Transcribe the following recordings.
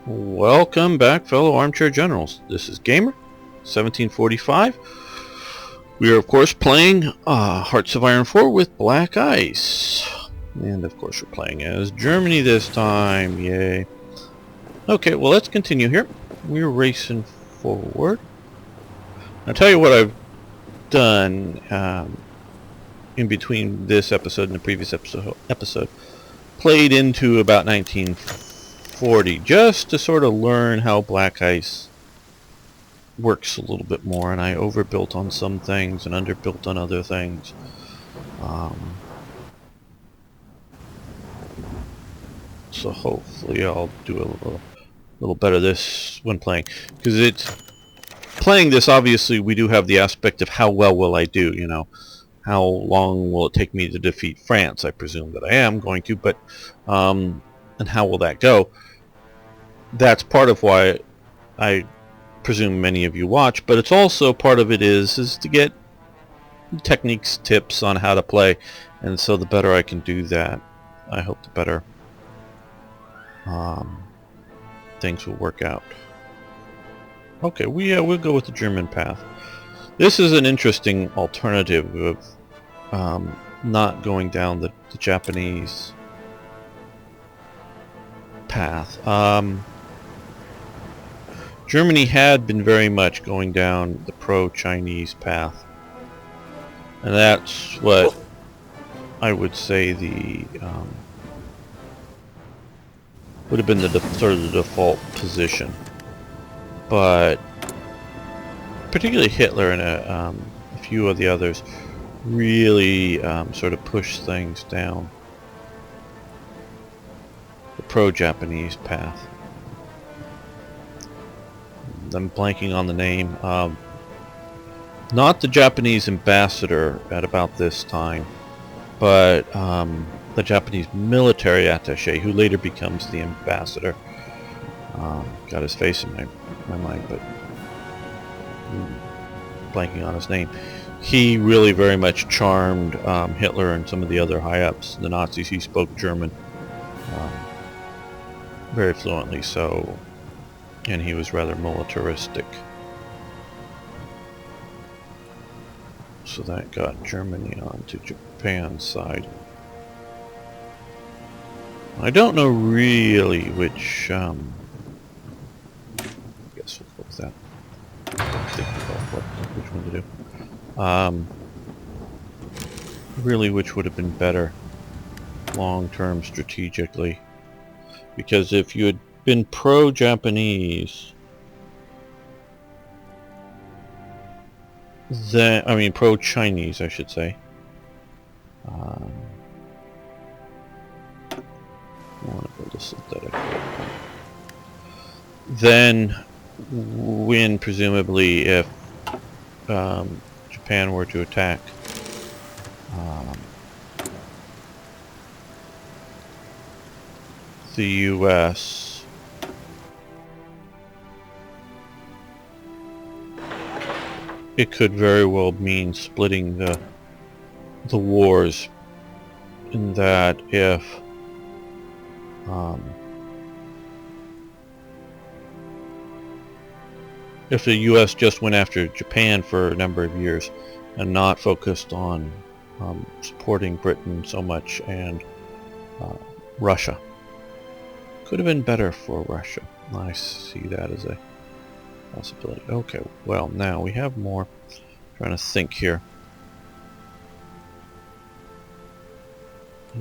Welcome back, fellow armchair generals. This is Gamer 1745. We are, of course, playing Hearts of Iron 4 with Black Ice. And, of course, we're playing as Germany this time. Yay. Okay, well, let's continue here. We're racing forward. I'll tell you what I've done in between this episode and the previous episode. Played into about 1940 just to sort of learn how Black Ice works a little bit more, and I overbuilt on some things and underbuilt on other things. So hopefully I'll do a little better this when playing, because it's playing this. Obviously we do have the aspect of how well will I do, you know, how long will it take me to defeat France. I presume that I am going to, but and how will that go? That's part of why I presume many of you watch, but it's also part of it is to get techniques, tips on how to play, and so the better I can do that, I hope the better things will work out. Okay, we'll go with the German path. This is an interesting alternative of not going down the Japanese path. Germany had been very much going down the pro-Chinese path, and that's what I would say the would have been the sort of the default position. But particularly Hitler and a few of the others really sort of pushed things down the pro-Japanese path. I'm blanking on the name. Not the Japanese ambassador at about this time, but the Japanese military attaché, who later becomes the ambassador. Got his face in my mind, but blanking on his name. He really very much charmed Hitler and some of the other high-ups, the Nazis. He spoke German very fluently, so, and he was rather militaristic. So that got Germany onto Japan's side. I don't know really which, I guess we'll go with that. Thinking about which one to do. Really, which would have been better long-term strategically. Because if you had been pro-Japanese, then, I mean pro-Chinese, I should say. I want to build a synthetic weapon. Then, when presumably if Japan were to attack the US, it could very well mean splitting the wars, in that if the US just went after Japan for a number of years and not focused on supporting Britain so much and Russia, could have been better for Russia. I see that as a possibility. Okay, well, now we have more. Trying to think here.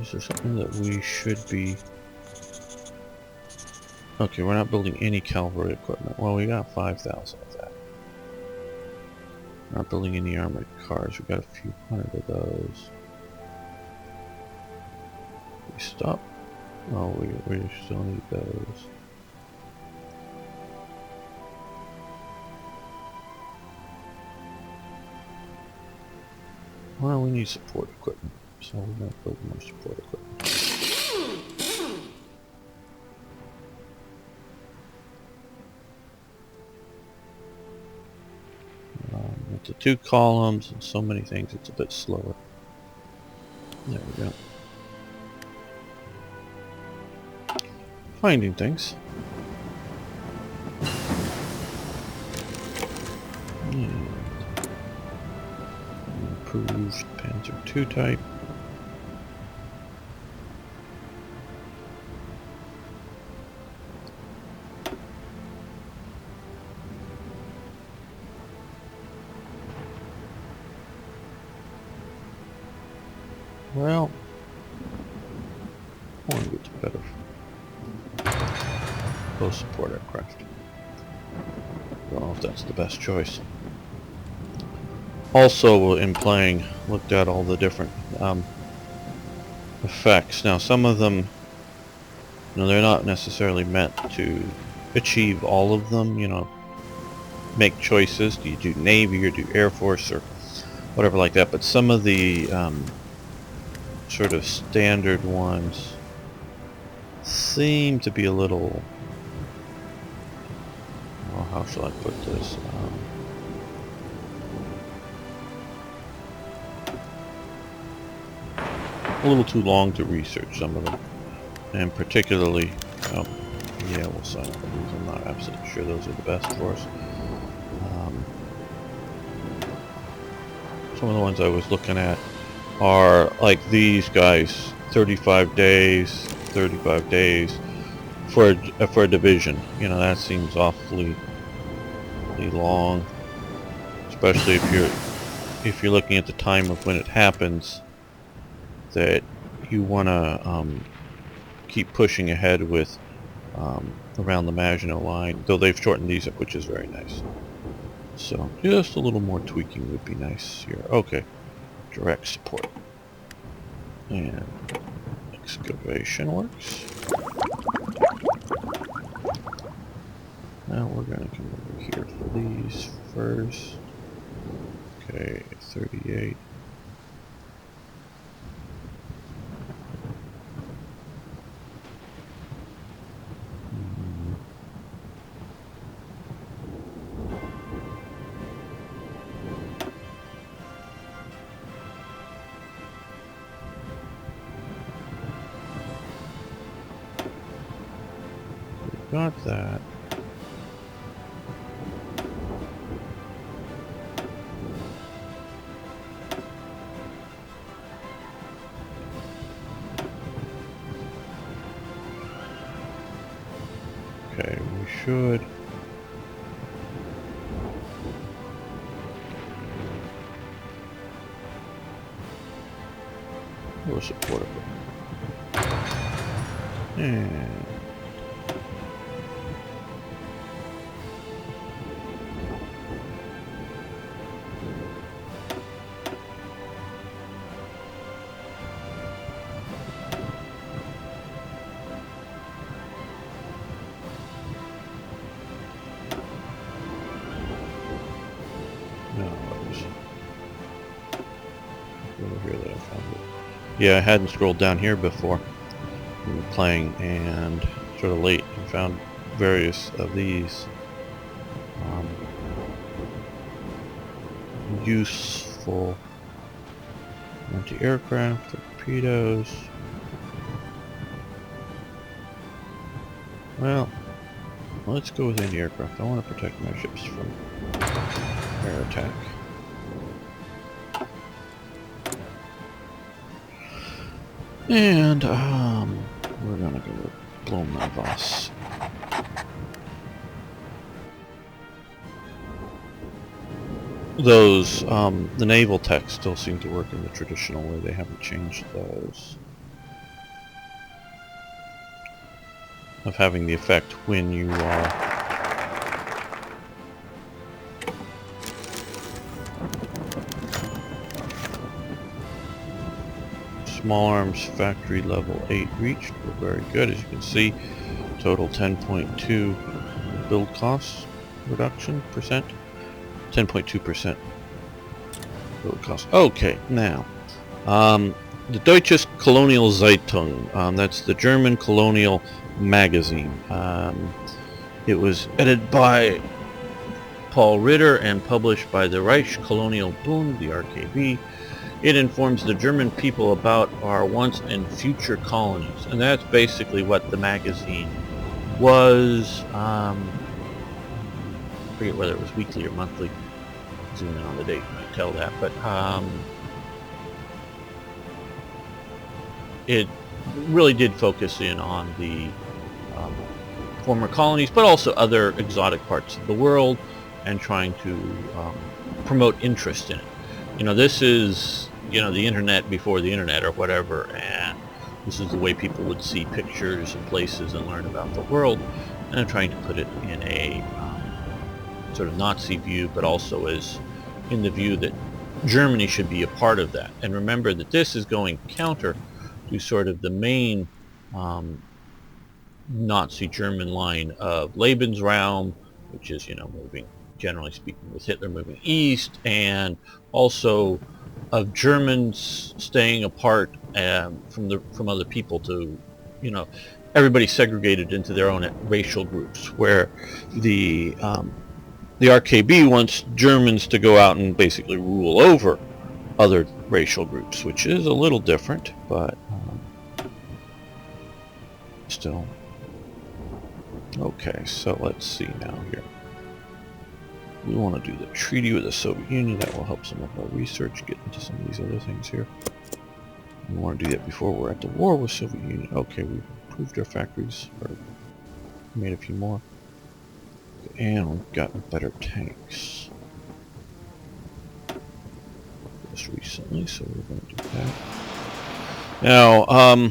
Is there something that we should be... Okay, we're not building any cavalry equipment. Well, we got 5,000 of that. We're not building any armored cars. We got a few hundred of those. We stop. Oh, we still need those. Well, we need support equipment, so we're going to build more support equipment. With the 2 columns and so many things, it's a bit slower. There we go. Finding things. And improved Panzer II type. Well, I want to get to better close support aircraft. Don't know if that's the best choice. Also, in playing, looked at all the different effects. Now, some of them, they're not necessarily meant to achieve all of them. Make choices. Do you do Navy or do Air Force or whatever like that? But some of the sort of standard ones seem to be a little, well, how shall I put this? A little too long to research some of them, and particularly, yeah, we'll sign up on these. I'm not absolutely sure those are the best for us. Some of the ones I was looking at are like these guys, 35 days for a division. That seems awfully long, especially if you're looking at the time of when it happens, that you want to keep pushing ahead with around the Maginot Line, though they've shortened these up, which is very nice. So just a little more tweaking would be nice here. Okay, direct support and excavation works. Now we're going to come over here for these first. Okay, 38. Got that. Okay, we should. We'll support it. And over here that I found it. Yeah, I hadn't scrolled down here before we were playing, and sort of late, and found various of these useful anti-aircraft, torpedoes. Well, let's go with anti-aircraft. I want to protect my ships from air attack. And we're gonna go with Blomnavas. Those the naval techs still seem to work in the traditional way. They haven't changed those. Of having the effect when you are small arms factory level 8 reached. We're very good, as you can see. Total 10.2 build cost reduction percent. 10.2% build cost. Okay, now the Deutsches Colonial Zeitung. That's the German colonial magazine. It was edited by Paul Ritter and published by the Reich Colonial Bund, the RKB. It informs the German people about our once and future colonies, and that's basically what the magazine was. I forget whether it was weekly or monthly, zoom in on the date, you might tell that, but it really did focus in on the former colonies, but also other exotic parts of the world, and trying to promote interest in it. You know, this is, you know, the internet before the internet or whatever, and this is the way people would see pictures and places and learn about the world, and I'm trying to put it in a sort of Nazi view, but also as in the view that Germany should be a part of that. And remember that this is going counter to sort of the main Nazi German line of Lebensraum, which is, you know, moving, generally speaking, with Hitler moving east, and also of Germans staying apart from other people, to, you know, everybody segregated into their own racial groups, where the RKB wants Germans to go out and basically rule over other racial groups, which is a little different, but still. Okay, so let's see now here. We want to do the treaty with the Soviet Union. That will help some of our research get into some of these other things here. We want to do that before we're at the war with Soviet Union. Okay, we've improved our factories, or made a few more. And we've gotten better tanks just recently, so we're going to do that. Now,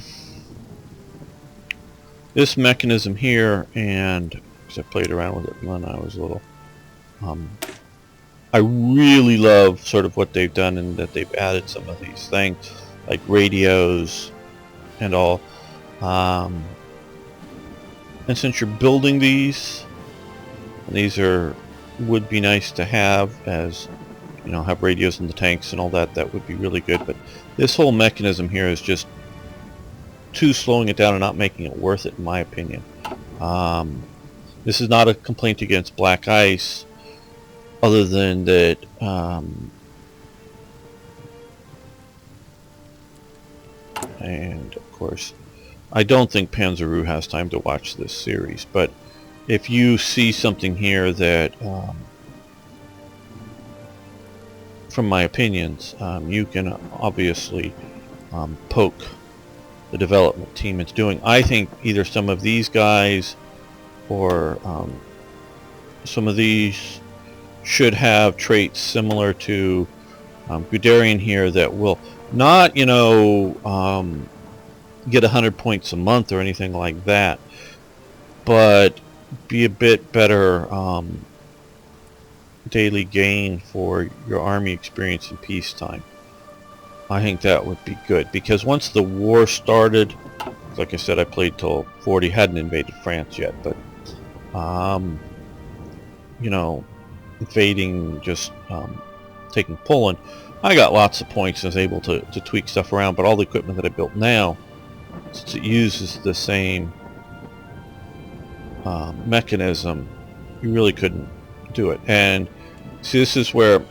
this mechanism here, and because I played around with it when I was little, I really love sort of what they've done, and that they've added some of these things like radios and all. And since you're building these would be nice to have, as you know, have radios in the tanks and all that. That would be really good. But this whole mechanism here is just too slowing it down and not making it worth it, in my opinion. This is not a complaint against Black Ice, other than that and of course I don't think Panzeroo has time to watch this series, but if you see something here that from my opinions, you can obviously poke the development team into doing. I think either some of these guys or some of these should have traits similar to Guderian here, that will not, you know, get 100 points a month or anything like that, but be a bit better daily gain for your army experience in peacetime. I think that would be good, because once the war started, like I said, I played till 40, hadn't invaded France yet, but you know, invading, just taking Poland, I got lots of points and was able to tweak stuff around. But all the equipment that I built now, since it uses the same mechanism, you really couldn't do it. And see, this is where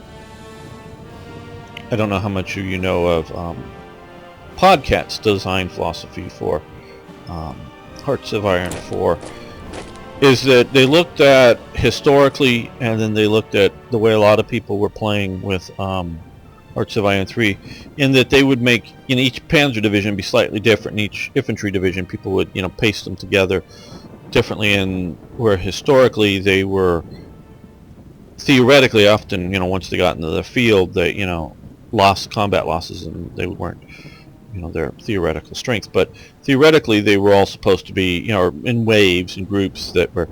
I don't know how much of you know of Podcat's design philosophy for Hearts of Iron 4, is that they looked at historically, and then they looked at the way a lot of people were playing with Hearts of Iron 3, in that they would make, in each panzer division, be slightly different. In each infantry division, people would, you know, paste them together differently, and where historically they were theoretically often, you know, once they got into the field, they, you know, lost combat losses, and they weren't, you know, their theoretical strength, but theoretically they were all supposed to be, you know, in waves and groups that were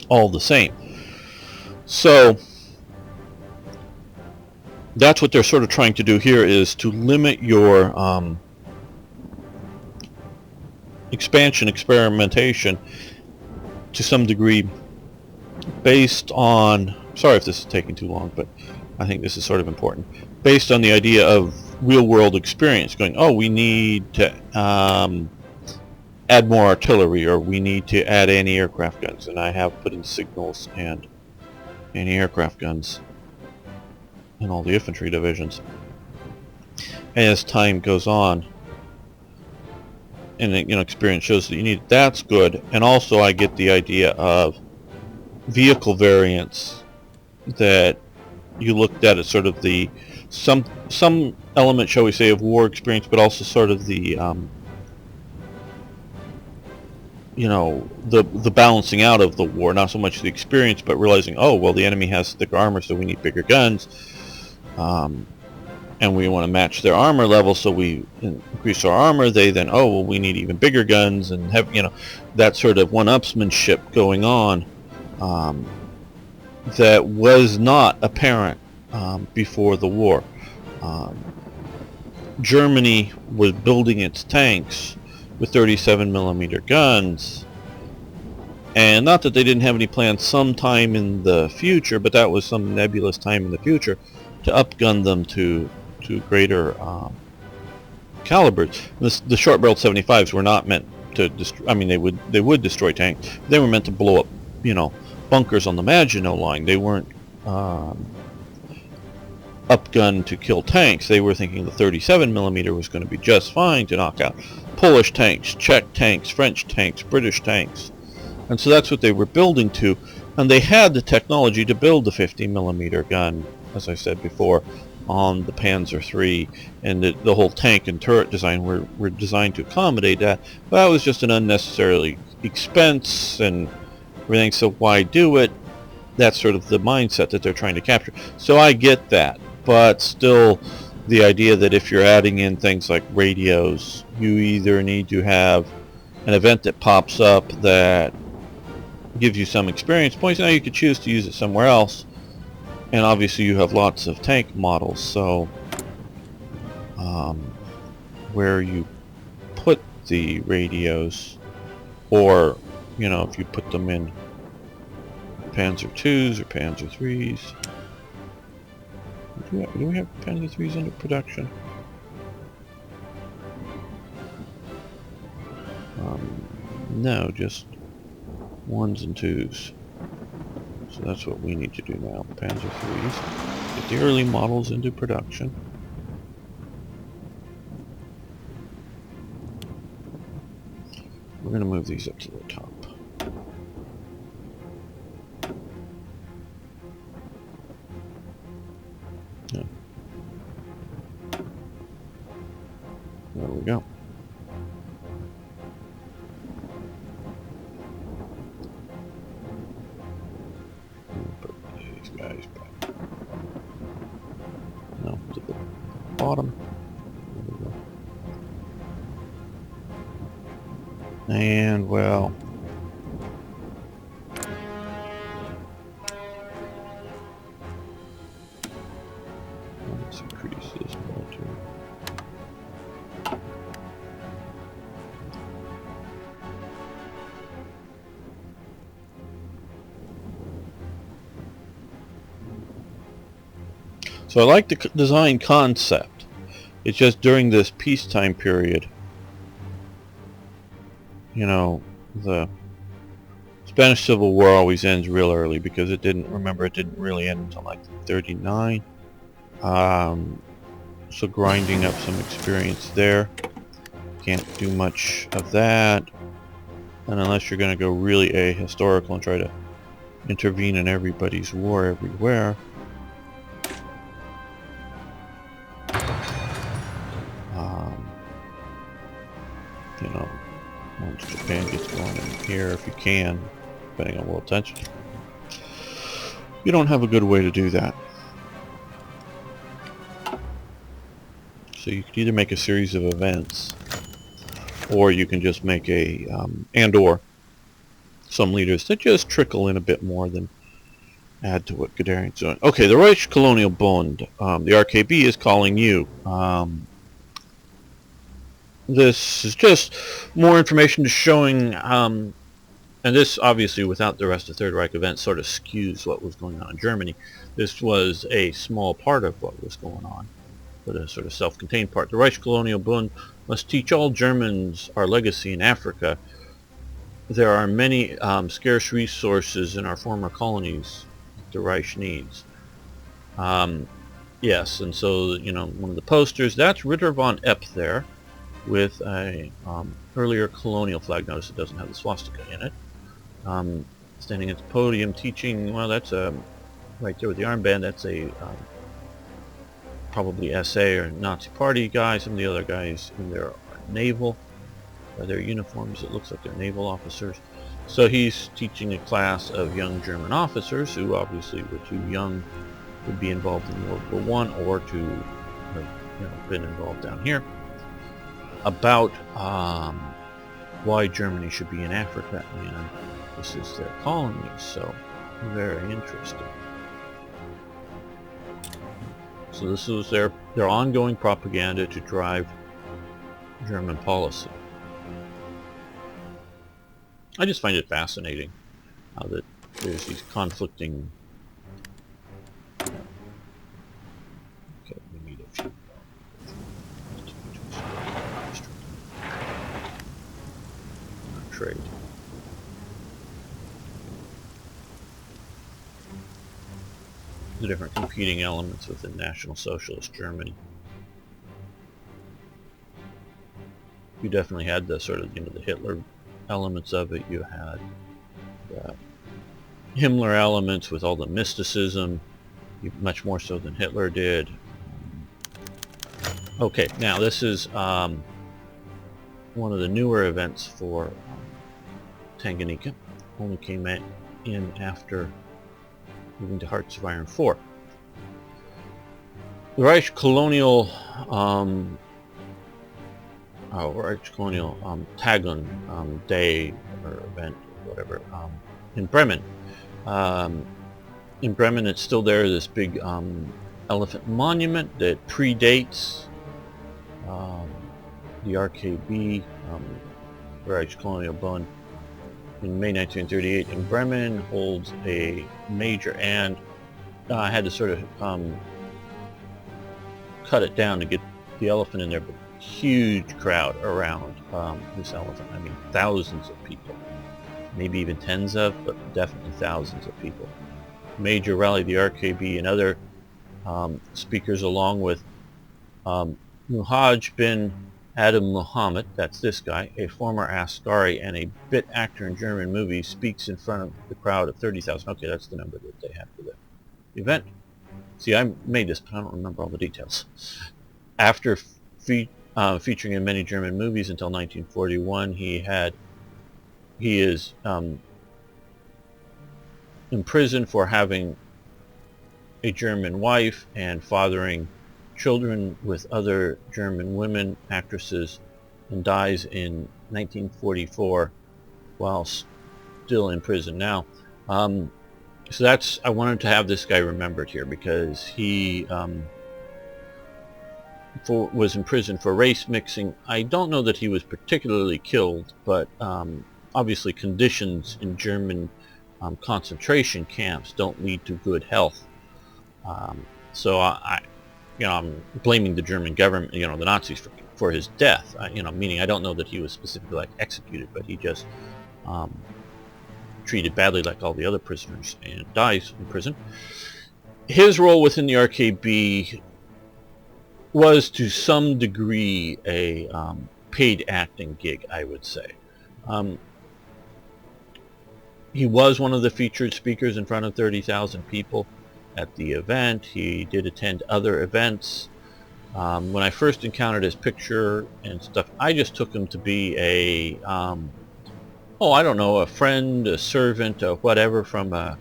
all the same. So that's what they're sort of trying to do here, is to limit your experimentation to some degree, based on, sorry if this is taking too long, but I think this is sort of important, based on the idea of real-world experience, going, oh, we need to add more artillery, or we need to add anti-aircraft guns, and I have put in signals and anti-aircraft guns in all the infantry divisions. As time goes on, and, you know, experience shows that you need, that's good. And also I get the idea of vehicle variants that you looked at it sort of the some element, shall we say, of war experience, but also sort of the you know, the balancing out of the war, not so much the experience, but realizing, oh well, the enemy has thicker armor, so we need bigger guns, and we want to match their armor level, so we increase our armor. They then, oh well, we need even bigger guns, and have, you know, that sort of one-upsmanship going on, that was not apparent before the war. Germany was building its tanks with 37 millimeter guns, and not that they didn't have any plans sometime in the future, but that was some nebulous time in the future to upgun them to greater calibers. The short-barreled 75s were not meant to destroy. I mean, they would destroy tanks. They were meant to blow up, you know, bunkers on the Maginot Line. They weren't upgunned to kill tanks. They were thinking the 37 millimeter was going to be just fine to knock out Polish tanks, Czech tanks, French tanks, British tanks. And so that's what they were building to. And they had the technology to build the 50 millimeter gun, as I said before, on the Panzer III. And the whole tank and turret design were designed to accommodate that. But that was just an unnecessary expense and everything, so why do it? That's sort of the mindset that they're trying to capture. So I get that. But still, the idea that if you're adding in things like radios, you either need to have an event that pops up that gives you some experience points. Now you could choose to use it somewhere else, and obviously you have lots of tank models, so where you put the radios, or you know, if you put them in Panzer IIs or Panzer IIIs. Do we have Panzer IIIs under production? No, just 1s and 2s. So that's what we need to do now. Panzer IIIs. Get the early models into production. We're going to move these up to the top. Yeah. There we go. Put these guys back. No, to the bottom. There we go. And well, let's increase this military. So I like the design concept. It's just during this peacetime period, you know, the Spanish Civil War always ends real early because it didn't really end until like 39. So grinding up some experience there. Can't do much of that. And unless you're going to go really ahistorical and try to intervene in everybody's war everywhere. You know, once Japan gets going in here, if you can, depending on world tension. You don't have a good way to do that. So you could either make a series of events, or you can just make a, and/or some leaders that just trickle in a bit more than add to what Guderian's doing. Okay, the Reich Colonial Bund, the RKB is calling you. This is just more information showing, and this obviously without the rest of Third Reich events sort of skews what was going on in Germany. This was a small part of what was going on, but a sort of self-contained part. The Reich Colonial Bund must teach all Germans our legacy in Africa. There are many scarce resources in our former colonies the Reich needs. Yes, and so, you know, one of the posters, that's Ritter von Epp there, with a earlier colonial flag. Notice it doesn't have the swastika in it. Standing at the podium teaching, well, that's a right there with the armband, that's a probably SA or Nazi Party guy. Some of the other guys in there are naval. By their uniforms, it looks like they're naval officers. So he's teaching a class of young German officers who obviously were too young to be involved in World War I or to have been involved down here, about why Germany should be in Africa, and this is their colony. So very interesting. So this was their ongoing propaganda to drive German policy. I just find it fascinating how that there's these conflicting. Okay, we need a few. Trade. The different competing elements within National Socialist Germany. You definitely had the sort of, the Hitler elements of it. You had the Himmler elements with all the mysticism, much more so than Hitler did. Okay, now this is one of the newer events for Tanganyika. Only came in after moving to Hearts of Iron 4. The Reich Colonial Tagung Day or event, or whatever, in Bremen. In Bremen, it's still there, this big elephant monument that predates the RKB, Reich Colonial Bund. In May 1938 in Bremen, holds a major, and I had to sort of cut it down to get the elephant in there, but huge crowd around this elephant. I mean, thousands of people, maybe even tens of, but definitely thousands of people. Major rally, the RKB and other speakers, along with Muhaj bin Adam Muhammad, that's this guy, a former Askari and a bit actor in German movies, speaks in front of the crowd of 30,000. Okay, that's the number that they had for the event. See, I made this, but I don't remember all the details. After featuring in many German movies until 1941, he is imprisoned for having a German wife and fathering children with other German women actresses, and dies in 1944 while still in prison now. So that's, I wanted to have this guy remembered here because he was in prison for race mixing. I don't know that he was particularly killed, but obviously conditions in German concentration camps don't lead to good health. So I'm blaming the German government, the Nazis for his death. Meaning I don't know that he was specifically executed, but he just treated badly like all the other prisoners and dies in prison. His role within the RKB was to some degree a paid acting gig, I would say. He was one of the featured speakers in front of 30,000 people at the event. He did attend other events. When I first encountered his picture and stuff, I just took him to be a a friend, a servant, or whatever from one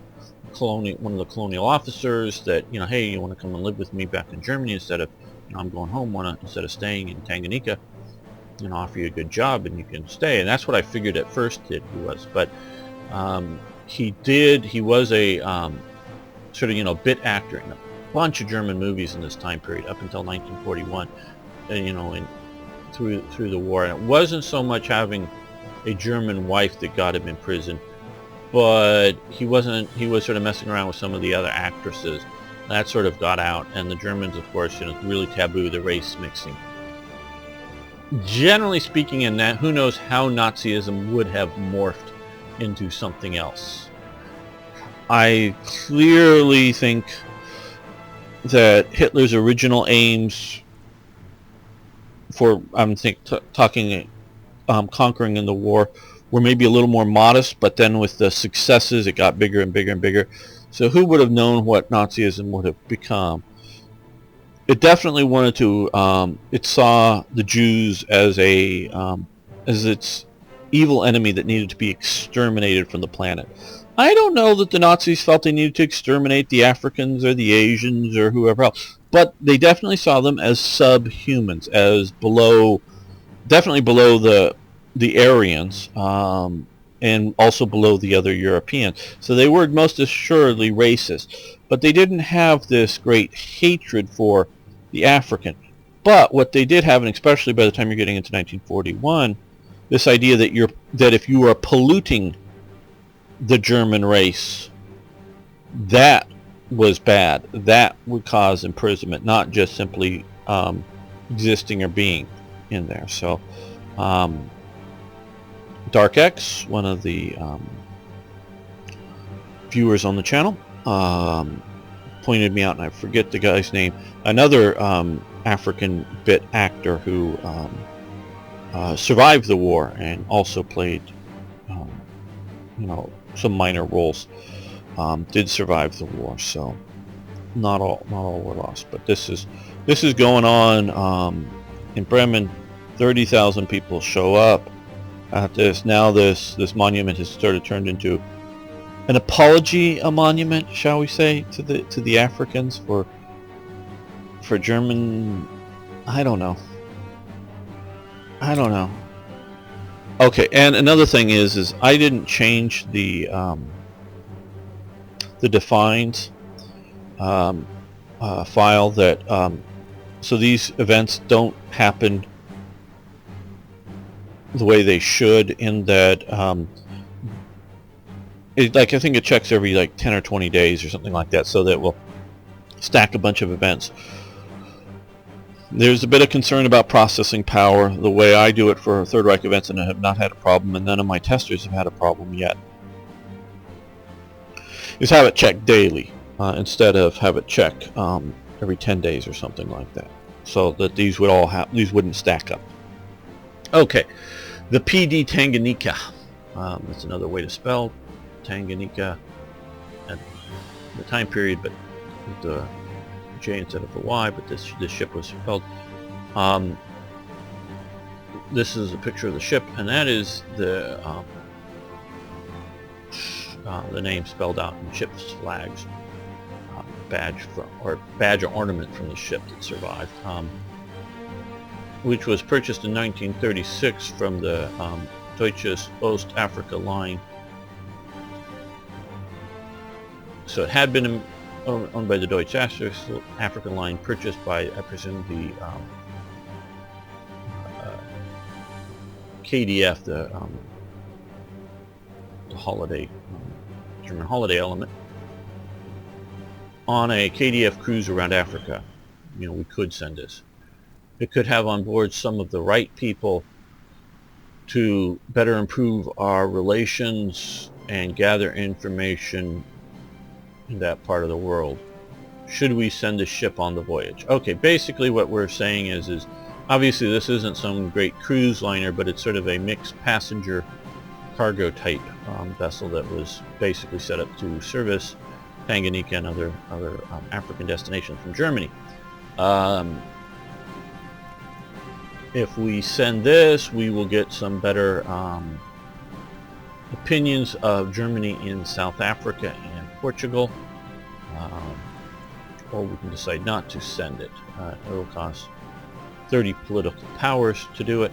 of the colonial officers that, hey, you want to come and live with me back in Germany instead of, I'm going home, instead of staying in Tanganyika, offer you a good job and you can stay. And that's what I figured at first he was. But he was a sort of, bit actor in a bunch of German movies in this time period up until 1941, and through the war. And it wasn't so much having a German wife that got him in prison, but he was sort of messing around with some of the other actresses. That sort of got out, and the Germans, of course, really taboo the race mixing. Generally speaking, in that, who knows how Nazism would have morphed into something else. I clearly think that Hitler's original aims for, conquering in the war were maybe a little more modest, but then with the successes, it got bigger and bigger and bigger. So who would have known what Nazism would have become? It definitely wanted to. It saw the Jews as as its evil enemy that needed to be exterminated from the planet. I don't know that the Nazis felt they needed to exterminate the Africans or the Asians or whoever else, but they definitely saw them as subhumans, as below, definitely below the Aryans, and also below the other Europeans. So they were most assuredly racist, but they didn't have this great hatred for the African. But what they did have, and especially by the time you're getting into 1941, this idea that if you are polluting the German race, that was bad. That would cause imprisonment, not just simply existing or being in there. So Dark X, one of the viewers on the channel, pointed me out, and I forget the guy's name, another African bit actor who survived the war and also played some minor roles, did survive the war. So not all were lost, but this is going on in Bremen. 30,000 people show up at this. Now this monument has turned into an apology, a monument, shall we say, to the Africans for German. I don't know. Okay, and another thing is I didn't change the defines file that so these events don't happen the way they should, in that I think it checks every like 10 or 20 days or something like that, so that we'll stack a bunch of events. There's a bit of concern about processing power. The way I do it for Third Reich events, and I have not had a problem, and none of my testers have had a problem yet, is have it checked daily instead of have it check every 10 days or something like that, so that these wouldn't stack up. Okay, the PD Tanganyika. That's another way to spell Tanganyika at the time period, but with the J instead of the Y. But this ship was spelled. This is a picture of the ship, and that is the name spelled out in ship's flags, badge or ornament from the ship that survived, which was purchased in 1936 from the Deutsche Ost-Africa line. So it had been owned by the Deutsche Africa line, purchased by, I presume, the KDF, the holiday, German holiday element, on a KDF cruise around Africa. We could send this. It could have on board some of the right people to better improve our relations and gather information in that part of the world. Should we send a ship on the voyage? Okay, basically what we're saying is obviously this isn't some great cruise liner, but it's sort of a mixed passenger cargo type vessel that was basically set up to service Tanganyika and other African destinations from Germany. If we send this, we will get some better opinions of Germany in South Africa and Portugal, or we can decide not to send it. It will cost 30 political powers to do it,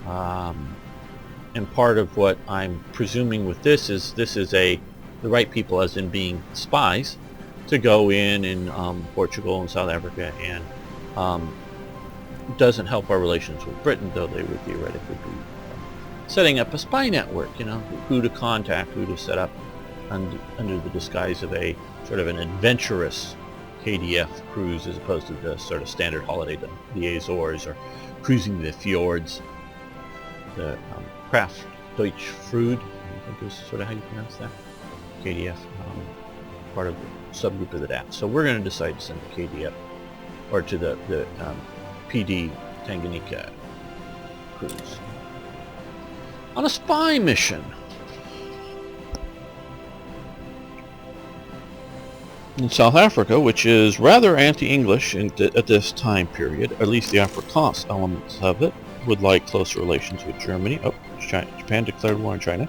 and part of what I'm presuming with this is the right people, as in being spies, to go in Portugal and South Africa, and doesn't help our relations with Britain, though they would theoretically be setting up a spy network, who to contact, who to set up under the disguise of a sort of an adventurous KDF cruise, as opposed to the sort of standard holiday to the Azores or cruising the fjords. The Kraft Deutsch Freud, I think is sort of how you pronounce that. KDF, part of the subgroup of the DAT. So we're going to decide to send the KDF, or to the PD Tanganyika cruise on a spy mission. In South Africa, which is rather anti-English at this time period, at least the Afrikaans elements of it, would like closer relations with Germany. Oh, Japan declared war on China.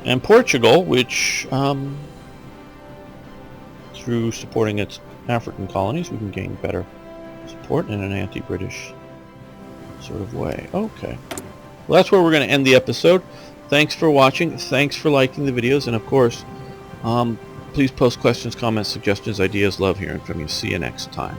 And Portugal, which, through supporting its African colonies, we can gain better support in an anti-British sort of way. Okay. Well, that's where we're going to end the episode. Thanks for watching. Thanks for liking the videos. And, of course, please post questions, comments, suggestions, ideas. Love hearing from you. See you next time.